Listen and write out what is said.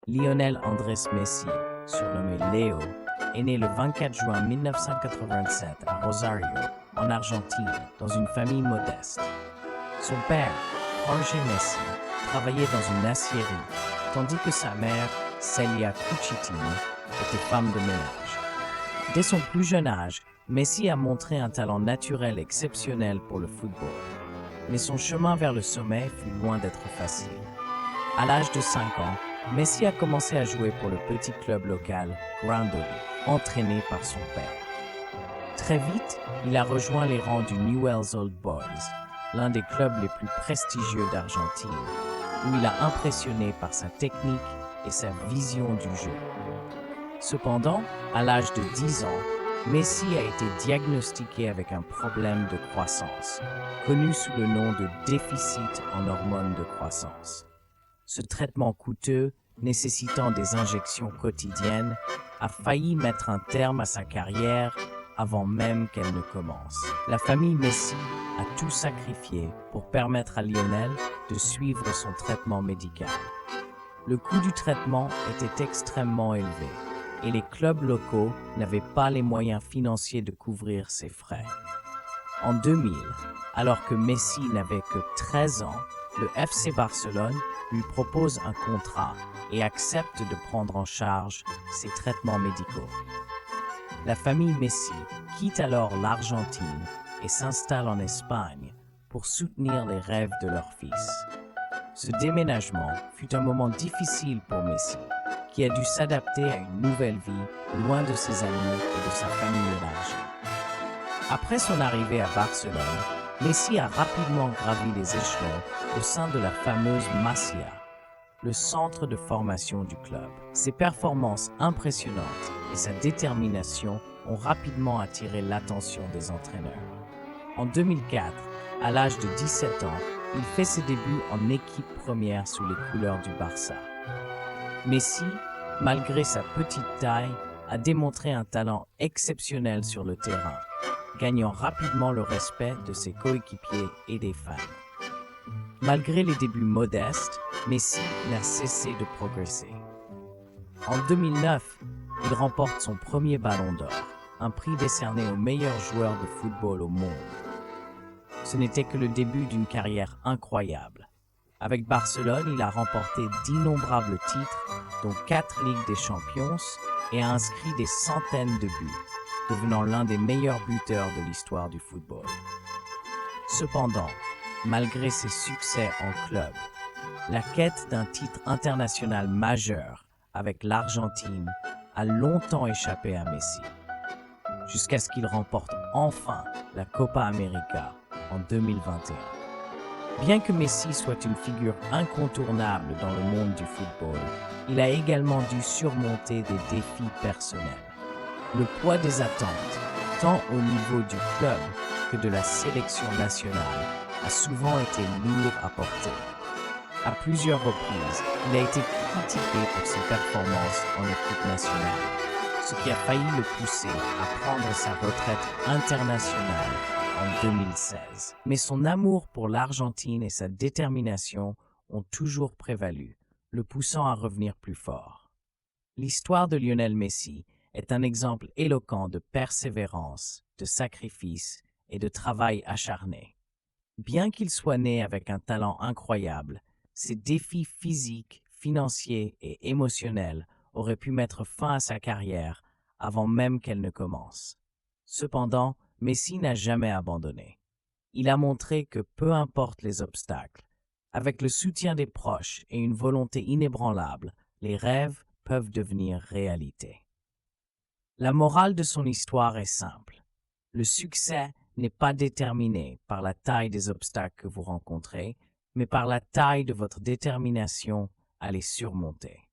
Lionel Andrés Messi, surnommé Léo, est né le 24 juin 1987 à Rosario, en Argentine, dans une famille modeste. Son père, Jorge Messi, travaillait dans une aciérie, tandis que sa mère, Celia Cucitini, était femme de ménage. Dès son plus jeune âge, Messi a montré un talent naturel exceptionnel pour le football. Mais son chemin vers le sommet fut loin d'être facile. À l'âge de 5 ans, Messi a commencé à jouer pour le petit club local, Grandoli, entraîné par son père. Très vite, il a rejoint les rangs du Newell's Old Boys, l'un des clubs les plus prestigieux d'Argentine, où il a impressionné par sa technique et sa vision du jeu. Cependant, à l'âge de 10 ans, Messi a été diagnostiqué avec un problème de croissance, connu sous le nom de déficit en hormones de croissance. Ce traitement coûteux, nécessitant des injections quotidiennes, a failli mettre un terme à sa carrière avant même qu'elle ne commence. La famille Messi a tout sacrifié pour permettre à Lionel de suivre son traitement médical. Le coût du traitement était extrêmement élevé et les clubs locaux n'avaient pas les moyens financiers de couvrir ses frais. En 2000, alors que Messi n'avait que 13 ans, le FC Barcelone lui propose un contrat et accepte de prendre en charge ses traitements médicaux. La famille Messi quitte alors l'Argentine et s'installe en Espagne pour soutenir les rêves de leur fils. Ce déménagement fut un moment difficile pour Messi, qui a dû s'adapter à une nouvelle vie loin de ses amis et de sa famille élargie. Après son arrivée à Barcelone, Messi a rapidement gravi les échelons au sein de la fameuse Masia, le centre de formation du club. Ses performances impressionnantes et sa détermination ont rapidement attiré l'attention des entraîneurs. En 2004, à l'âge de 17 ans, il fait ses débuts en équipe première sous les couleurs du Barça. Messi, malgré sa petite taille, a démontré un talent exceptionnel sur le terrain, gagnant rapidement le respect de ses coéquipiers et des fans. Malgré les débuts modestes, Messi n'a cessé de progresser. En 2009, il remporte son premier ballon d'or, un prix décerné au meilleur joueur de football au monde. Ce n'était que le début d'une carrière incroyable. Avec Barcelone, il a remporté d'innombrables titres, dont 4 Ligues des Champions, et a inscrit des centaines de buts, devenant l'un des meilleurs buteurs de l'histoire du football. Cependant, malgré ses succès en club, la quête d'un titre international majeur avec l'Argentine a longtemps échappé à Messi, jusqu'à ce qu'il remporte enfin la Copa América en 2021. Bien que Messi soit une figure incontournable dans le monde du football, il a également dû surmonter des défis personnels. Le poids des attentes, tant au niveau du club que de la sélection nationale, a souvent été lourd à porter. À plusieurs reprises, il a été critiqué pour ses performances en équipe nationale, ce qui a failli le pousser à prendre sa retraite internationale en 2016. Mais son amour pour l'Argentine et sa détermination ont toujours prévalu, le poussant à revenir plus fort. L'histoire de Lionel Messi est un exemple éloquent de persévérance, de sacrifice et de travail acharné. Bien qu'il soit né avec un talent incroyable, ses défis physiques, financiers et émotionnels auraient pu mettre fin à sa carrière avant même qu'elle ne commence. Cependant, Messi n'a jamais abandonné. Il a montré que peu importe les obstacles, avec le soutien des proches et une volonté inébranlable, les rêves peuvent devenir réalité. La morale de son histoire est simple. Le succès n'est pas déterminé par la taille des obstacles que vous rencontrez, mais par la taille de votre détermination à les surmonter.